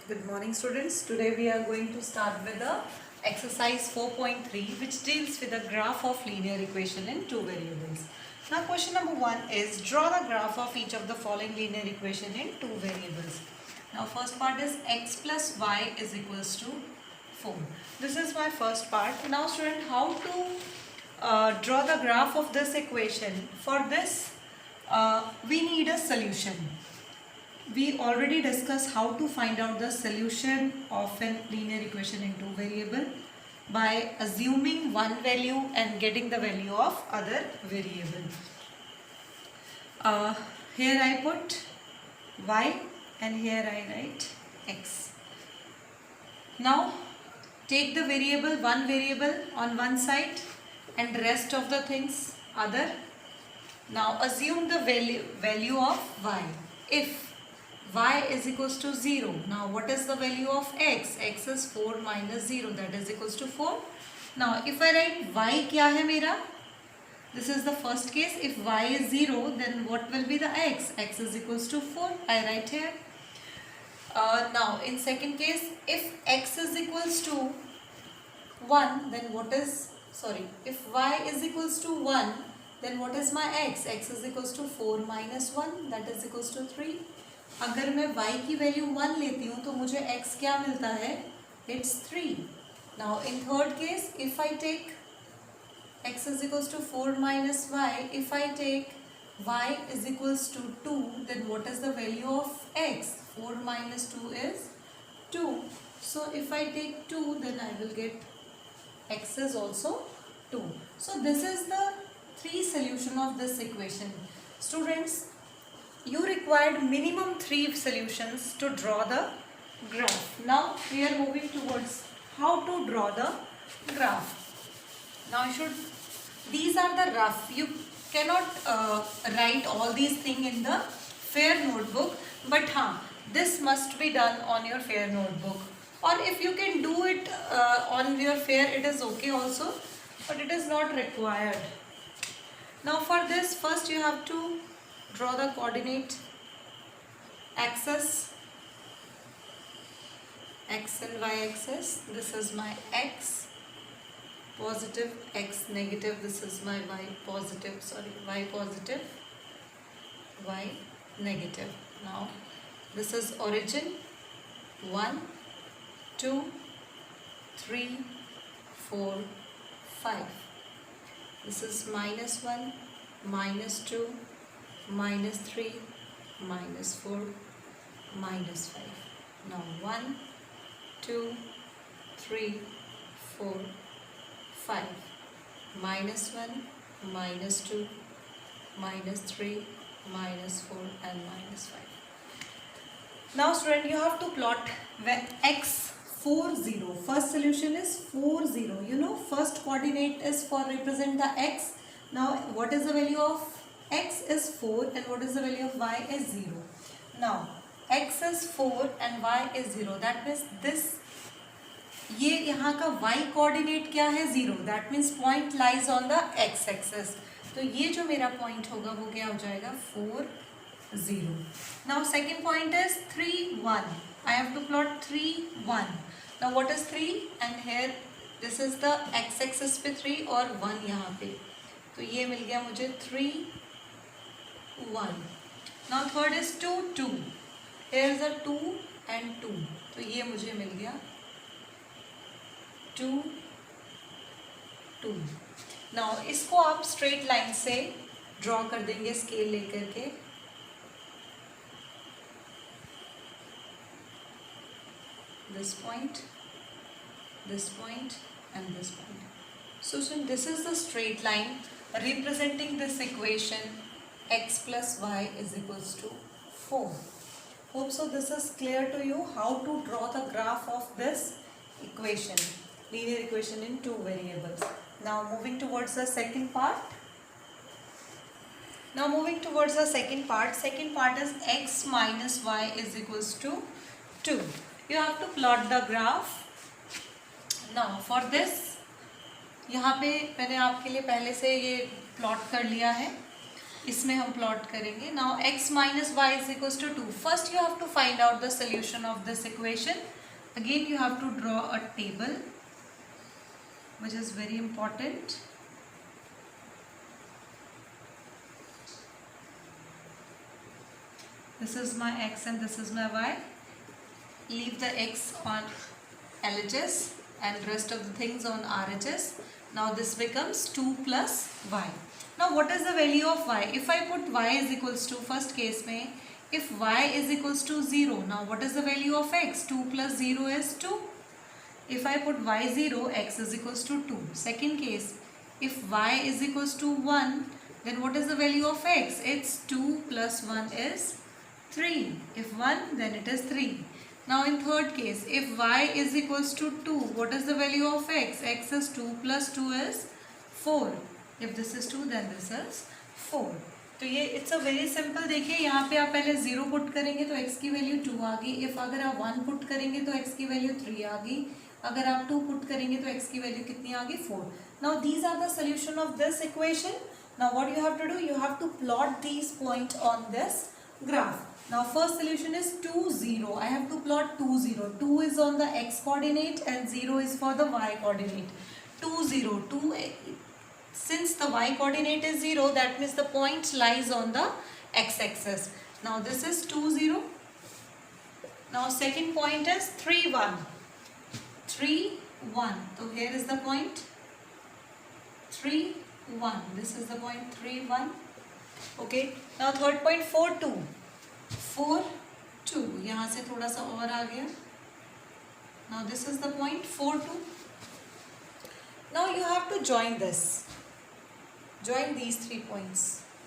Good morning, students. Today we are going to start with the exercise 4.3, which deals with the graph of linear equation in two variables. Now question number 1 is draw the graph of each of the following linear equation in two variables. Now first part is x plus y is equals to 4. This is my first part. Now student, how to draw the graph of this equation? For this we need a solution. We already discussed how to find out the solution of a linear equation in two variable by assuming one value and getting the value of other variable. Here I put y and here I write x. Now take the variable, one variable on one side and rest of the things other. Now assume the value of y. If y is equals to 0. Now what is the value of x? X is 4 minus 0, that is equals to 4. Now if I write y kya hai mera? This is the first case. If y is 0, then what will be the x? X is equals to 4. I write here. Now in second case, if x is equals to 1, then what is, if y is equals to 1, then what is my x? X is equals to 4 minus 1, that is equals to 3. अगर मैं y की value 1 लेती हूँ तो मुझे x क्या मिलता है? It's 3. Now in third case, if I take x is equals to 4 minus y, if I take y is equals to 2, then what is the value of x? 4 minus 2 is 2. So if I take 2, then I will get x is also 2. So this is the three solution of this equation. Students, you required minimum 3 solutions to draw the graph. Now we are moving towards how to draw the graph. Now these are the rough. You cannot write all these things in the fair notebook, but this must be done on your fair notebook. Or if you can do it on your fair, it is okay also, but it is not required. Now for this, first you have to draw the coordinate axis, x and y axis. This is my x positive, x negative. This is my y positive, y positive, y negative. Now this is origin 1, 2, 3, 4, 5. This is minus 1, minus 2, minus 3, minus 4, minus 5. Now 1, 2, 3, 4, 5. Minus 1, minus 2, minus 3, minus 4 and minus 5. Now student, you have to plot when x 4, 0. First solution is 4, 0. You know, first coordinate is for represent the x. Now what is the value of x is 4 and what is the value of y is 0. Now x is 4 and y is 0. That means this, ये यहाँ का y coordinate क्या है? 0. That means point lies on the x axis. तो ये जो मेरा point होगा वो क्या हो जाएगा? 4, 0. Now second point is 3, 1. I have to plot 3, 1. Now what is 3? And here this is the x axis पे 3 और 1 यहाँ पे. तो ये मिल गया मुझे 3, 1. Now third is 2, 2. Here is a 2 and 2. तो ये मुझे मिल गया 2, 2. Now इसको आप straight line से draw कर देंगे scale लेकर के. This point and this point. So this is the straight line representing this equation x plus y is equals to 4. Hope so this is clear to you how to draw the graph of this equation, linear equation in two variables. Now moving towards the second part. Second part is x minus y is equals to 2. You have to plot the graph. Now for this, यहाँ पे मैंने आपके लिए पहले से ये plot कर लिया है. इसमें हम प्लॉट करेंगे. Now x minus y is equals to 2. First you have to find out the solution of this equation. Again you have to draw a table, which is very important. This is my x and this is my y. Leave the x on LHS and rest of the things on RHS. Now this becomes 2 plus y. Now what is the value of y? If I put y is equals to, first case mein, if y is equals to 0, now what is the value of x? 2 plus 0 is 2. If I put y 0, x is equals to 2. Second case, if y is equals to 1, then what is the value of x? It's 2 plus 1 is 3. If 1, then it is 3. Now in third case, if y is equals to 2, what is the value of x? X is 2 plus 2 is 4. If this is 2, then this is 4. तो ये it's a very simple. देखिए यहाँ पे आप पहले 0 put करेंगे तो x की वैल्यू 2 आ गई. इफ अगर आप 1 पुट करेंगे तो x की वैल्यू 3 आ गई. अगर आप 2 पुट करेंगे तो x की वैल्यू कितनी आ गई? 4. Now these are the solution of this equation. Now what you have to do, you have to plot these point on this graph. Now first solution is 2 0. I have to plot 2 0. 2 is on the x coordinate and 0 is for the y coordinate. 2 0 2. Since the y coordinate is 0, that means the point lies on the x axis. Now this is 2 0. Now second point is 3 1. 3 1. So here is the point 3 1. This is the point 3 1. Okay. Now third point 4 2. 4 2. यहाँ से थोड़ा सा और आ गया. Now this is the point 4 2. Now you have to join this. Join these 3 points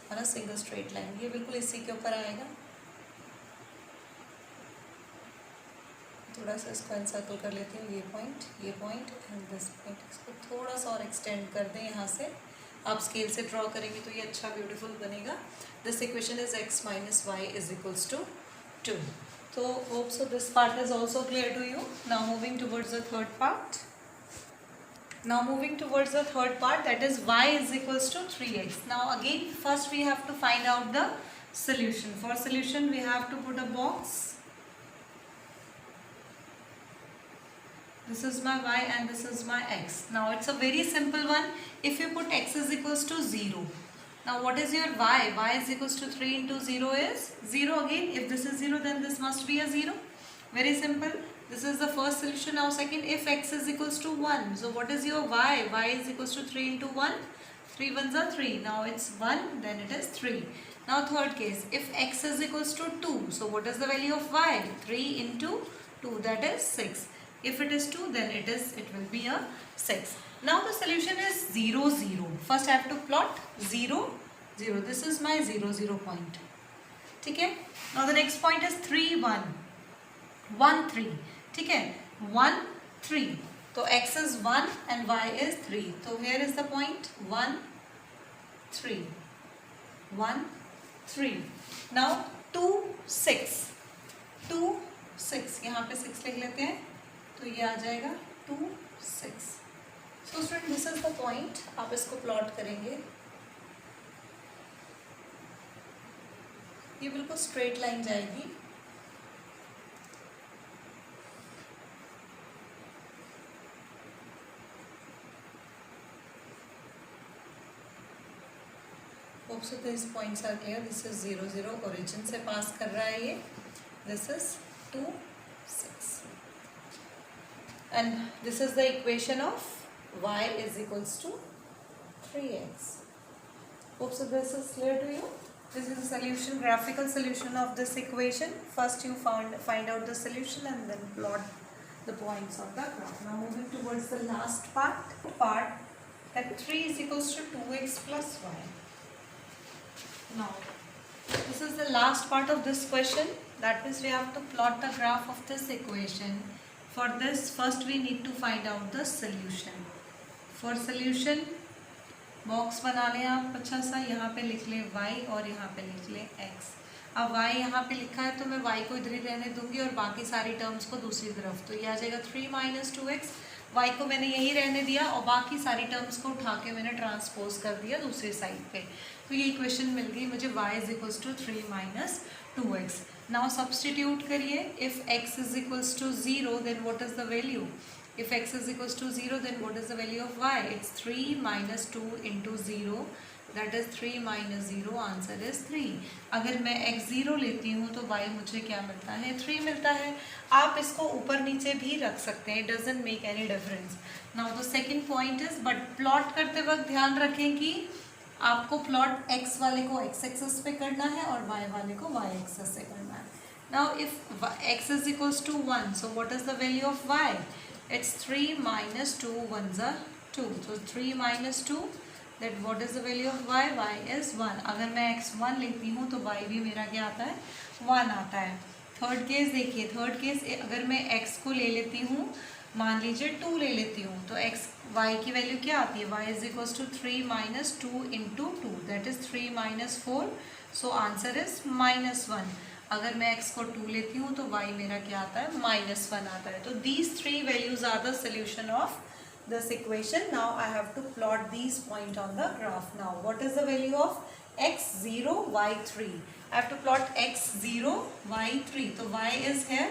on a single straight line. ये बिल्कुल इसी के ऊपर आएगा. थोड़ा सा इसको एनसर्कल कर लेती हूँ. ये पॉइंट एंड दिस पॉइंट. इसको थोड़ा सा और एक्सटेंड कर दें. यहाँ से आप स्केल से ड्रॉ करेंगे तो ये अच्छा ब्यूटीफुल बनेगा. This equation is x minus y is equals to 2. So hope so this part is also clear to you. Now moving towards the third part. That is y is equals to 3x. Now again first we have to find out the solution. For solution we have to put a box. This is my y and this is my x. Now it's a very simple one. If you put x is equals to 0. Now what is your y? Y is equals to 3 into 0 is 0 again. If this is 0, then this must be a 0. Very simple. This is the first solution. Now second, if x is equals to 1. So what is your y? Y is equals to 3 into 1. 3 ones are 3. Now it's 1, then it is 3. Now third case, if x is equals to 2. So what is the value of y? 3 into 2, that is 6. If it is 2, then it will be a 6. Now the solution is 0 0. First I have to plot 0 0. This is my 0 0 point. ठीक है. Now the next point is 3 1 1 3. ठीक है. 1 3. तो x is 1 and y is 3. So here is the point 1 3 1 3. Now 2 6 2 6. यहाँ पे 6 लिख लेते हैं तो ये आ जाएगा 2 6. So student, this is the point. आप इसको प्लॉट करेंगे. ये बिल्कुल स्ट्रेट लाइन जाएगी. Hope so these points are clear. This is 0 0. Origin से पास कर रहा है ये. This is 2 6. And this is the equation of y is equals to 3x. Hope so this is clear to you. This is a solution, graphical solution of this equation. First you find out the solution and then plot the points of the graph. Now moving towards the last part that 3 is equals to 2x plus y. Now this is the last part of this question. That means we have to plot the graph of this equation. For this, first we need to find out the solution. For solution, box बना लें आप अच्छा सा. यहाँ पे लिख लें y और यहाँ पे लिख लें x. अब y यहाँ पे लिखा है तो मैं y को इधर ही रहने दूंगी और बाकी सारी टर्म्स को दूसरी तरफ. तो ये आ जाएगा 3 minus 2x. y को मैंने यही रहने दिया और बाकी सारी टर्म्स को उठा के मैंने ट्रांसपोज कर दिया दूसरे साइड पे। तो ये इक्वेशन मिल गई मुझे y is equals to 3 minus 2x। Now substitute करिए, if x is equals to 0 then what is the value? If x is equals to 0 then what is the value of y? It's 3 minus 2 into 0, that is 3 minus 0, answer is 3। अगर मैं x 0 लेती हूँ तो y मुझे क्या मिलता है? 3 मिलता है। आप इसको ऊपर नीचे भी रख सकते हैं, it doesn't make any difference। Now the second point is, but plot करते वक्त ध्यान रखें कि आपको प्लॉट x वाले को x एक्सिस पे करना है और y वाले को y एक्सिस से करना है। Now if x is equals to 1, so what is the value of y? It's 3 minus 2 ones are 2. So 3 minus 2, that what is the value of y? y is 1। अगर मैं x 1 लेती हूँ तो y भी मेरा क्या आता है? 1 आता है। थर्ड केस देखिए, थर्ड केस अगर मैं x को ले लेती हूँ, मान लीजिए 2 ले लेती हूँ, तो x y की वैल्यू क्या आती है? y is equals to 3 minus 2 into 2, that is 3 minus 4, so answer is -1। अगर मैं x को 2 लेती हूँ तो y मेरा क्या आता है? -1 आता है। तो these three values are the solution of this equation। Now I have to plot these point on the graph। Now what is the value of x 0 y 3? I have to plot x 0 y 3। तो y is here,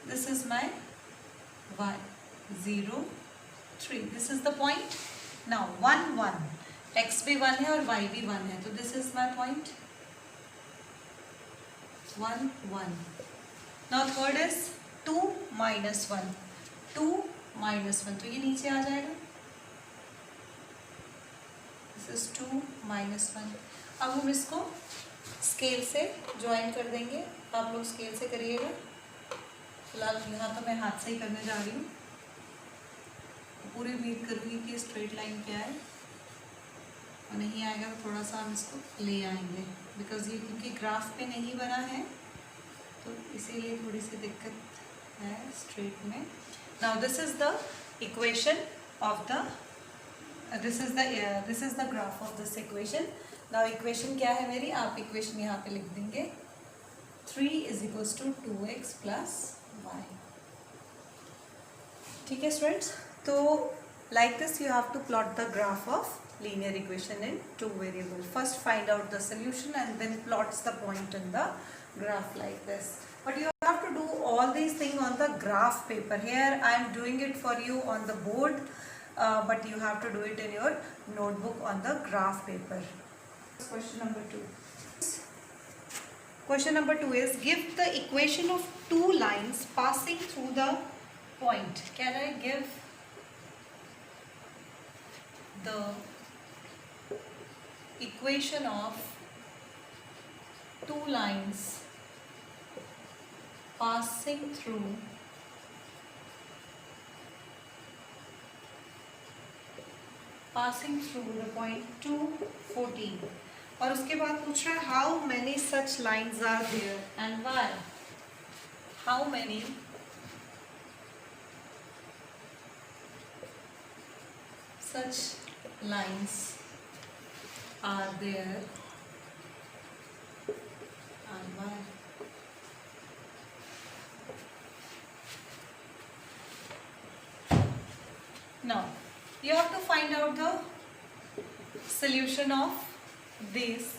this is my y 0 3, this is the point। Now 1 1, x भी 1 है और y भी 1 है, तो this is my point 1 1। Now third is 2 minus 1, 2 minus 1, तो ये नीचे आ जाएगा, this is 2 minus 1। अब हम इसको स्केल से ज्वाइन कर देंगे, आप लोग स्केल से करिएगा। फिलहाल यहाँ तो मैं हाथ से ही करने जा रही हूँ, पूरी उम्मीद करूँगी कि स्ट्रेट लाइन क्या है, और नहीं आएगा तो थोड़ा सा हम इसको ले आएंगे, बिकॉज ये क्योंकि ग्राफ पे नहीं बना है तो इसीलिए थोड़ी सी दिक्कत है स्ट्रेट में। Now this is the equation of the this is the graph of this equation. Now equation क्या है मेरी? आप इक्वेशन यहाँ पे लिख देंगे, 3 is equals to 2x plus y। ठीक है स्टूडेंट्स, तो like this you have to plot the graph of linear equation in two variables। First find out the solution and then plots the point in the graph like this। But you have to do all these things on the graph paper। Here I am doing it for you on the board, but you have to do it in your notebook on the graph paper। Question number 2। Question number 2 is, give the equation of two lines passing through the point। Can I give the equation of two lines passing through the point 2 14। और उसके बाद पूछ रहा है how many such lines are there and why। how many such lines are there and why। Now you have to find out the solution of this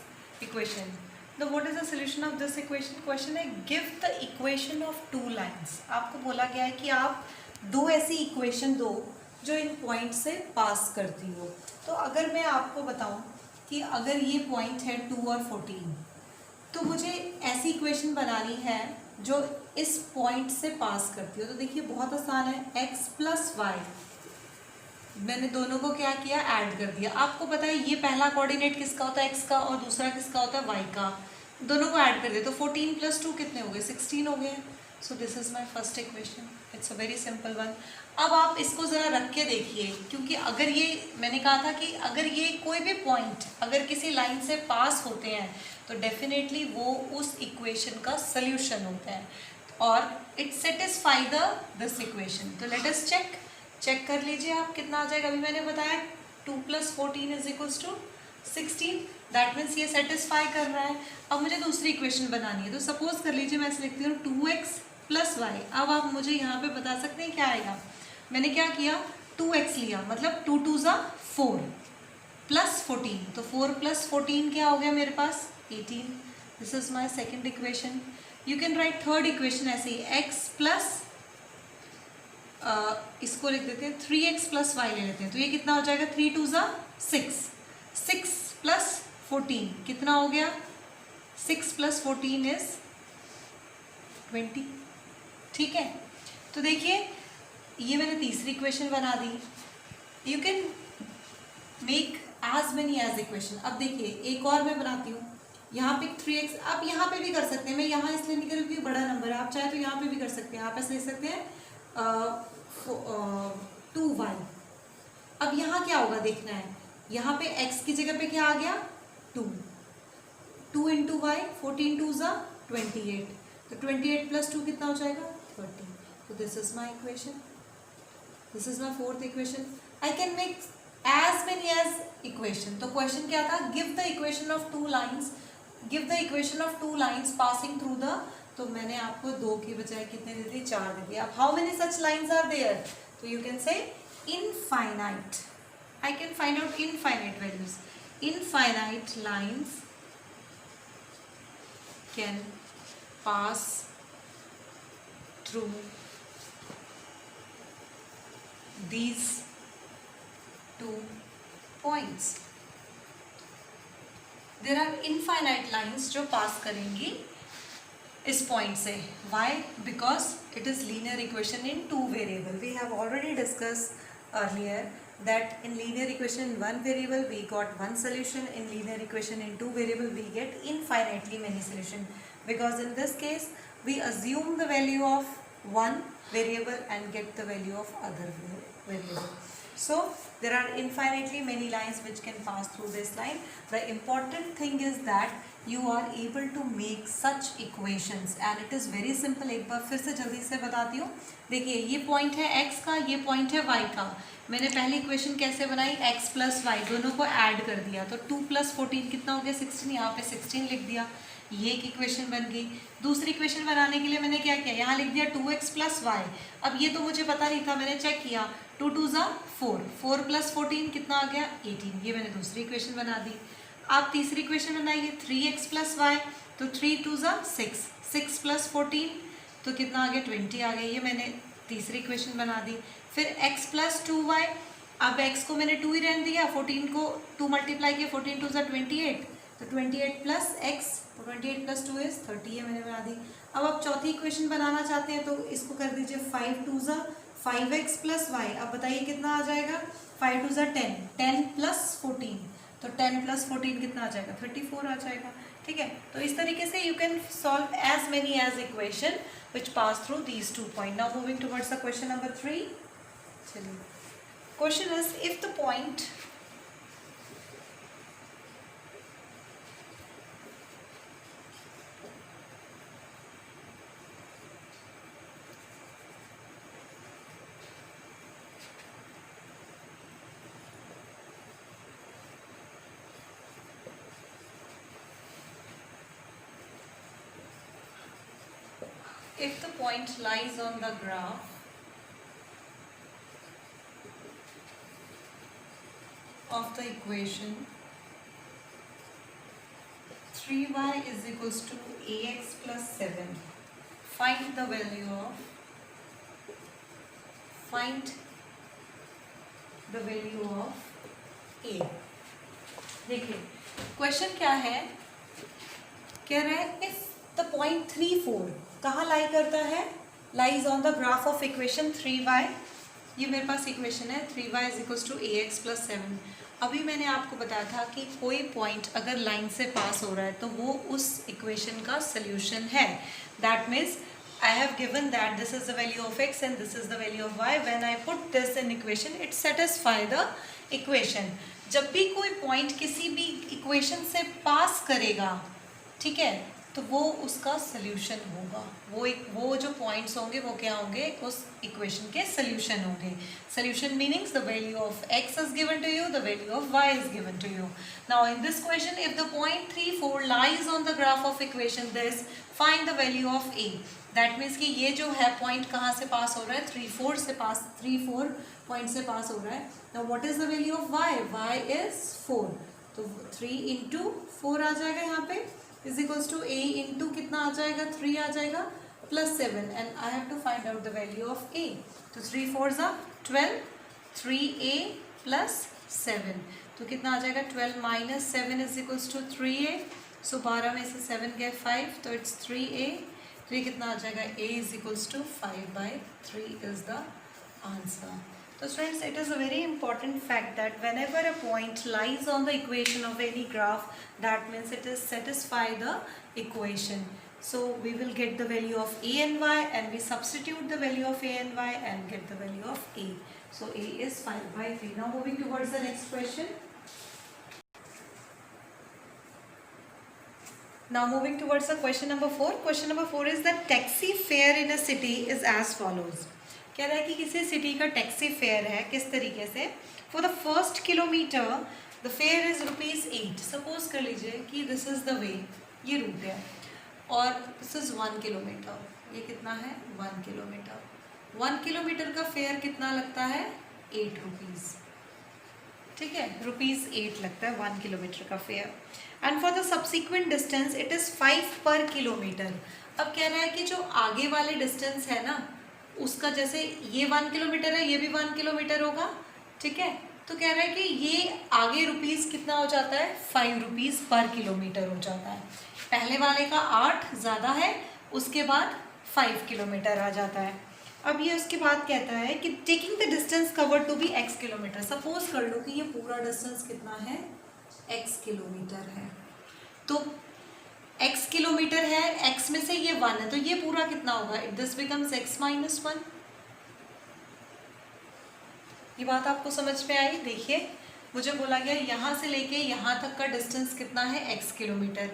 equation। Now what is the solution of this equation? Question है, give the equation of two lines। आपको बोला गया है कि आप दो ऐसी equation दो जो इन पॉइंट से पास करती हो। तो अगर मैं आपको बताऊं कि अगर ये पॉइंट है 2 और 14, तो मुझे ऐसी इक्वेशन बनानी है जो इस पॉइंट से पास करती हो। तो देखिए बहुत आसान है, x प्लस वाई, मैंने दोनों को क्या किया? ऐड कर दिया। आपको पता है ये पहला कोऑर्डिनेट किसका होता है? x का, और दूसरा किसका होता है? y का। दोनों को ऐड कर दिया तो 14 प्लस 2 कितने हो गए? 16 हो गए। सो this is my first equation, it's a very simple one. अब आप इसको ज़रा रख के देखिए, क्योंकि अगर ये मैंने कहा था कि अगर ये कोई भी पॉइंट अगर किसी लाइन से पास होते हैं तो डेफिनेटली वो उस इक्वेशन का सल्यूशन होता है और इट सेटिस्फाई दिस इक्वेशन। तो लेट अस चेक कर लीजिए आप कितना आ जाएगा। अभी मैंने बताया 2 + 14 = 16, दैट मीन्स ये सेटिस्फाई कर रहा है। अब मुझे दूसरी इक्वेशन बनानी है, तो सपोज कर लीजिए मैं ऐसे लिखती हूँ 2x + y। अब आप मुझे यहाँ पे बता सकते हैं क्या आएगा? मैंने क्या किया 2x लिया, मतलब 2 2 ज़ा 4 प्लस 14, तो 4 प्लस 14 क्या हो गया मेरे पास 18. This is my second equation. You can write third equation ऐसे ही, x प्लस इसको लिख देते हैं 3x प्लस वाई ले लेते हैं, तो ये कितना हो जाएगा 3 2 ज़ा 6, 6 प्लस 14 कितना हो गया 6 प्लस 14 इज 20. ठीक है, तो देखिए ये मैंने तीसरी इक्वेशन बना दी. You can make as many as equation. अब देखिए एक और मैं बनाती हूँ, यहाँ पे 3x, आप यहाँ पे भी कर सकते हैं, मैं यहाँ इसलिए नहीं करूँ क्योंकि बड़ा नंबर है, आप चाहे तो यहाँ पे भी कर सकते हैं, आप ऐसे ले सकते हैं 2y. अब यहाँ क्या होगा देखना है, यहाँ पे x की जगह पे क्या आ गया 2, 2 इंटू वाई 14 2 ज़ा 28, तो 28 प्लस 2 कितना हो जाएगा 30. तो this is my equation, this is my fourth equation. I can make as many as equation. तो क्वेश्चन क्या था, give the equation of two lines, give the equation of two lines passing through the, तो मैंने आपको 2 की बजाय कितने दे दिए 4 दे दिए. अब how many such lines are there, तो you can say infinite. I can find out infinite values. Infinite lines can pass through these 2 points. There are infinite lines जो pass करेंगी इस पॉइंट से. Why? Because it is linear equation in 2 variable. We have already discussed earlier that in linear equation in 1 variable we got 1 solution, in linear equation in 2 variable we get infinitely many solution, because in this case we assume the value of one variable and get the value of other variable. So there are infinitely many lines which can pass through this line. The important thing is that you are able to make such equations and it is very simple. एक बार फिर से जल्दी से बताती हूँ. देखिए ये point है x का, ये पॉइंट है y का. मैंने पहली इक्वेशन कैसे बनाई, x प्लस वाई दोनों को ऐड कर दिया, तो 2 प्लस 14 कितना हो गया 16, यहाँ पे 16 लिख दिया. ये एक इक्वेशन बन गई. दूसरी इक्वेशन बनाने के लिए मैंने क्या किया, यहाँ लिख दिया 2x प्लस वाई. अब ये तो मुझे पता नहीं था, मैंने चेक किया 2 2 ज़ा 4, 4 प्लस 14 कितना आ गया 18, ये मैंने दूसरी इक्वेशन बना दी. आप तीसरी इक्वेशन बनाइए 3x प्लस वाई, तो 3 2 ज़ा 6, 6 प्लस 14 तो कितना आ गया 20 आ गया, ये मैंने तीसरी इक्वेशन बना दी. फिर x प्लस 2y, अब x को मैंने 2 ही रहने दिया, 14 को 2 मल्टीप्लाई किया, 14 2 ज़ा 28, तो 28 प्लस x, तो 28 प्लस 2 इज 30, ये मैंने बना दी. अब आप चौथी इक्वेशन बनाना चाहते हैं तो इसको कर दीजिए 5 2 ज़ा 5x प्लस वाई. अब बताइए कितना आ जाएगा, 5 2 ज़ा 10, 10 प्लस 14, तो 10 प्लस 14 कितना आ जाएगा 34 आ जाएगा. ठीक है, तो इस तरीके से you can solve as many as equation which pass through these 2 point. Now moving towards the question number 3. चलिए, question is if the point if the point lies on the graph of the equation 3y is equals to ax plus 7, find the value of a. देखिए question क्या है, कह रहा है if the point 3 4 कहाँ lie करता है, lies on the graph of equation 3y. ये मेरे पास इक्वेशन है 3y is equals to ax plus 7. अभी मैंने आपको बताया था कि कोई पॉइंट अगर लाइन से पास हो रहा है तो वो उस इक्वेशन का सोल्यूशन है. That means I have given that this is the value of x and this is the value of y. When I put this in equation, it satisfy the equation. जब भी कोई point किसी भी equation से पास करेगा, ठीक है, तो वो उसका सोल्यूशन होगा. वो जो पॉइंट्स होंगे वो क्या होंगे, उस इक्वेशन के सोल्यूशन होंगे. Solution meanings the value of x is given to you, the value of y is given to you. Now in this question, if the point 3 4 lies on the graph of equation this, find the value of a. That means कि ये जो है point कहाँ से पास हो रहा है, 3 4 point से पास हो रहा है. Now what is the value of y? y is 4. तो 3 इंटू 4 आ जाएगा यहाँ पे is equals to a into कितना आ जाएगा, 3 आ जाएगा plus 7, and I have to find out the value of a. तो 3 4 12, 3a प्लस 7, तो कितना आ जाएगा 12 minus 7 is equals to 3a. So 12 में से 7 गए 5, तो इट्स 3a. तो ये कितना आ जाएगा, a is equals to 5/3 is the answer. So students, it is a very important fact that whenever a point lies on the equation of any graph, that means it is satisfy the equation. So we will get the value of a and y, and we substitute the value of a and y and get the value of a. So a is 5/3. Now moving towards the next question. Now moving towards the question number 4. Question number 4 is that taxi fare in a city is as follows. कह रहा है कि किसी city का taxi fare है किस तरीके से. For the first kilometre the fair is ₹8. Suppose कर लीजिए कि दिस इज द वे, ये रूट है, और दिस इज 1 किलोमीटर. ये कितना है, 1 किलोमीटर. 1 किलोमीटर का फेयर कितना लगता है, ₹8. ठीक है, ₹8 लगता है 1 किलोमीटर का fair. And for the subsequent distance it is 5 पर किलोमीटर. अब कह रहा है कि जो आगे वाले डिस्टेंस है ना, उसका जैसे ये 1 किलोमीटर है, ये भी 1 किलोमीटर होगा. ठीक है, तो कह रहा है कि ये आगे रुपीस कितना हो जाता है, ₹5 पर किलोमीटर हो जाता है. पहले वाले का 8 ज़्यादा है, उसके बाद 5 किलोमीटर आ जाता है. अब ये उसके बाद कहता है कि taking the distance covered to be x kilometre. Suppose कर लो कि ये पूरा डिस्टेंस कितना है, x किलोमीटर है. तो x किलोमीटर है, x में से ये 1 है, तो ये पूरा कितना होगा, दिस बिकम्स x माइनस 1. ये बात आपको समझ में आई. देखिए मुझे बोला गया यहाँ से लेके यहाँ तक का डिस्टेंस कितना है, x किलोमीटर,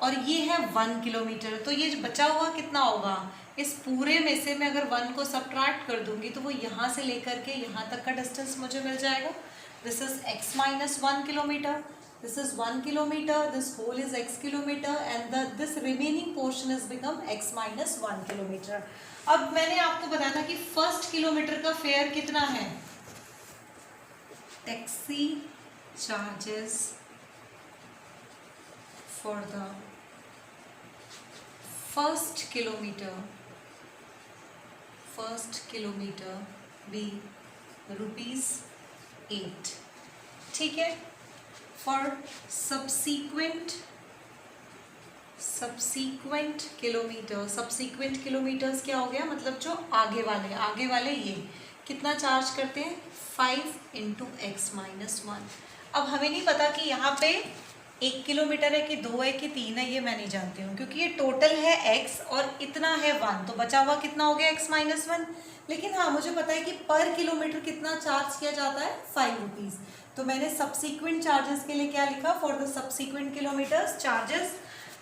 और ये है 1 किलोमीटर. तो ये बचा हुआ कितना होगा, इस पूरे में से मैं अगर 1 को सब्ट्रैक्ट कर दूंगी तो वो यहाँ से लेकर के यहाँ तक का डिस्टेंस मुझे मिल जाएगा. This is x minus 1 kilometre. This is 1 kilometer, this whole is x kilometer, and this remaining portion is become x minus 1 kilometer. अब मैंने आपको बताया था कि फर्स्ट किलोमीटर का फेयर कितना है. Taxi charges for the first kilometre be ₹8. ठीक है. For subsequent किलोमीटर्स क्या हो गया, मतलब जो आगे वाले ये कितना चार्ज करते हैं, 5 इंटू x माइनस 1. अब हमें नहीं पता कि यहाँ पे 1 किलोमीटर है कि 2 है कि 3 है, ये मैं नहीं जानती हूँ, क्योंकि ये टोटल है x और इतना है 1, तो बचा हुआ कितना हो गया, x माइनस 1. लेकिन हाँ मुझे पता है कि पर किलोमीटर कितना चार्ज किया जाता है, ₹5. तो मैंने सब्सिक्वेंट चार्जेस के लिए क्या लिखा, for the subsequent kilometres charges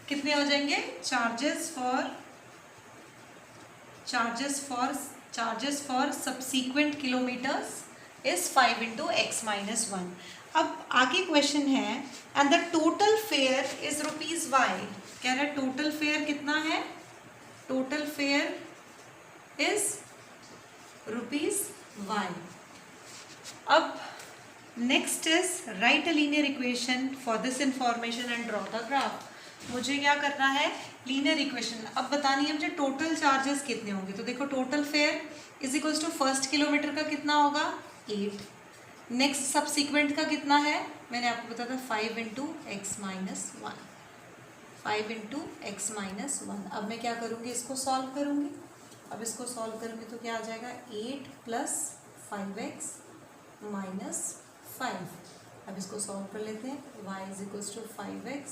कितने हो जाएंगे, charges for subsequent kilometres is 5 into x minus 1. अब आगे क्वेश्चन है, and the total fare is ₹y. कह रहा है टोटल फेयर कितना है, टोटल फेयर इज ₹y. अब next is right a linear equation for this information and draw the graph. मुझे क्या करना है, लीनियर इक्वेशन अब बतानी है मुझे टोटल चार्जेस कितने होंगे. तो देखो total fare is equals to first kilometre का कितना होगा, 8. नेक्स्ट सब्सिक्वेंट का कितना है, मैंने आपको बताया था 5 into x minus 1. 5 into x minus 1. अब मैं क्या करूँगी, इसको सॉल्व करूँगी. अब इसको सॉल्व करूँगी तो क्या आ जाएगा, 8 प्लस 5x माइनस 5. अब इसको सॉल्व कर लेते हैं. y is equals to 5x,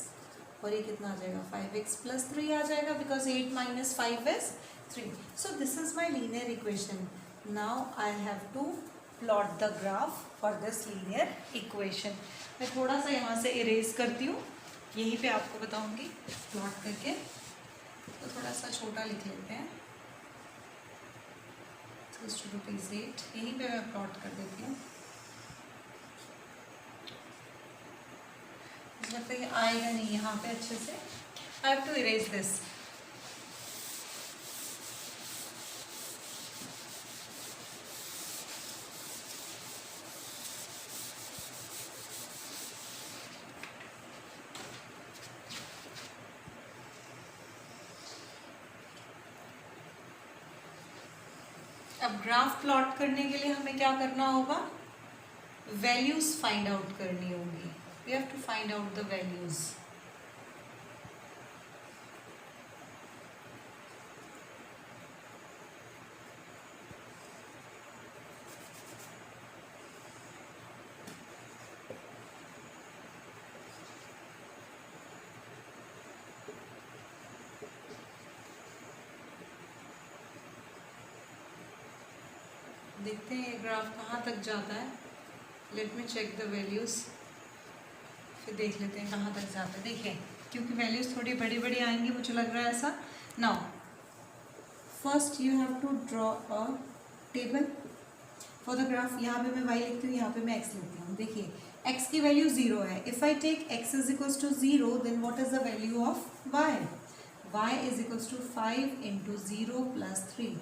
और ये कितना आ जाएगा, 5x प्लस 3 आ जाएगा, because 8 minus 5 is 3. So this is my linear equation. Now I have to plot the graph for this linear equation. मैं थोड़ा सा यहाँ से इरेज करती हूँ, यहीं पे आपको बताऊँगी प्लॉट करके. तो थोड़ा सा छोटा लिख लेते हैं, ₹8. यहीं पे मैं प्लॉट कर देती हूँ. लगता है कि आएगा नहीं यहाँ पे अच्छे से. I have to erase this. अब ग्राफ प्लॉट करने के लिए हमें क्या करना होगा, वैल्यूज फाइंड आउट करनी होगी. We have to find out the values. देखते हैं ये ग्राफ कहाँ तक जाता है. Let me check the values. फिर देख लेते हैं कहाँ तक जाता है. देखिए क्योंकि वैल्यूज़ थोड़ी बड़ी बड़ी आएंगी, मुझे लग रहा है ऐसा. Now first you have to draw a table for the graph. यहाँ पे मैं y लिखती हूँ, यहाँ पे मैं x लिखती हूँ. देखिए x की वैल्यू 0 है. If I take x is equals to 0, then what is the value of y? y is equals to 5 into 0 plus 3.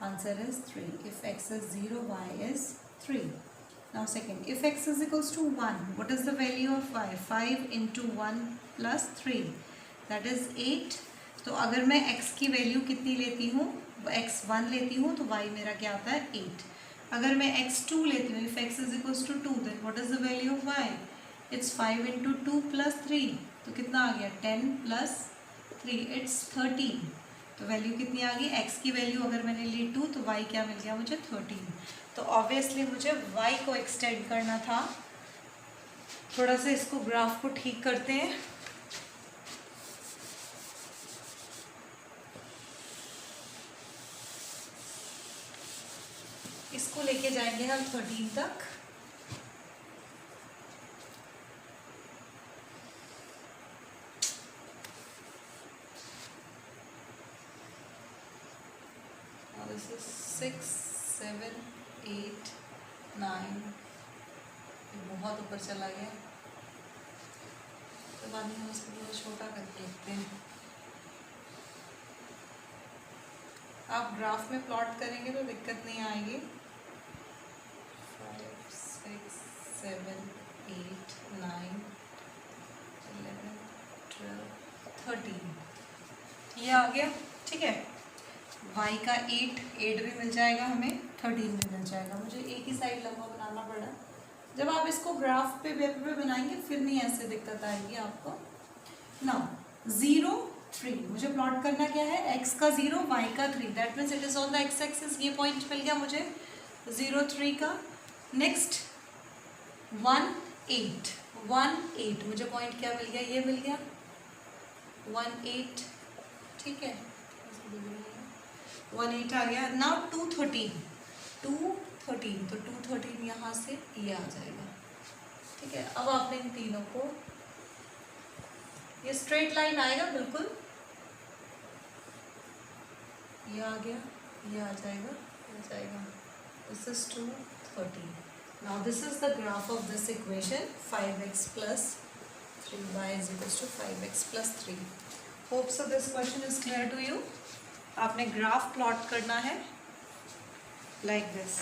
Answer is 3. If x is 0, y is 3. Now second, if x is equals to 1, what is the value of y? 5 into 1 plus 3, that is 8. तो अगर मैं x की value कितनी लेती हूँ, x 1 लेती हूँ, तो y मेरा क्या आता है 8. अगर मैं x 2 लेती हूँ, if x is equals to 2, then what is the value of y? It's 5 into 2 plus 3. तो कितना आ गया 10 plus 3, it's 13. तो वैल्यू कितनी आ गई, x की वैल्यू अगर मैंने ली 2, तो y क्या मिल गया मुझे 13. तो ऑब्वियसली मुझे y को एक्सटेंड करना था. थोड़ा सा इसको ग्राफ को ठीक करते हैं. इसको लेके जाएंगे हम 13 तक. This is 6, 7, 8, 9. बहुत ऊपर चला गया. तो बाद में हम इसको थोड़ा छोटा करके देखते हैं. आप ग्राफ में प्लॉट करेंगे तो दिक्कत नहीं आएगी. 5, 6, 7, 8, 9, 11, 12, 13. ये आ गया. ठीक है. y का 8 भी मिल जाएगा हमें, 13 भी मिल जाएगा. मुझे एक ही साइड लंबा बनाना पड़ा. जब आप इसको ग्राफ पे पेपर पे बनाएंगे फिर नहीं ऐसे दिक्कत आएगी आपको. नाउ 0, 3 मुझे प्लॉट करना क्या है, x का 0, y का 3. That means it is on the x axis. ये पॉइंट मिल गया मुझे 0, 3 का. नेक्स्ट 1, 8. 1, 8 मुझे पॉइंट क्या मिल गया, ये मिल गया 1, 8. ठीक है. 1, 8 आ गया. नाउ 2, 13. 2, 13 तो 2, 13 यहाँ से ये आ जाएगा. ठीक है. अब आपने इन तीनों को, ये स्ट्रेट लाइन आएगा बिल्कुल. ये आ गया, ये आ जाएगा, ये आ जाएगा. This is 2, 13. Now this is the graph of this equation. 5x plus 3y is equals to 5x plus 3. Hope so this question is clear to you. आपने ग्राफ प्लॉट करना है लाइक दिस.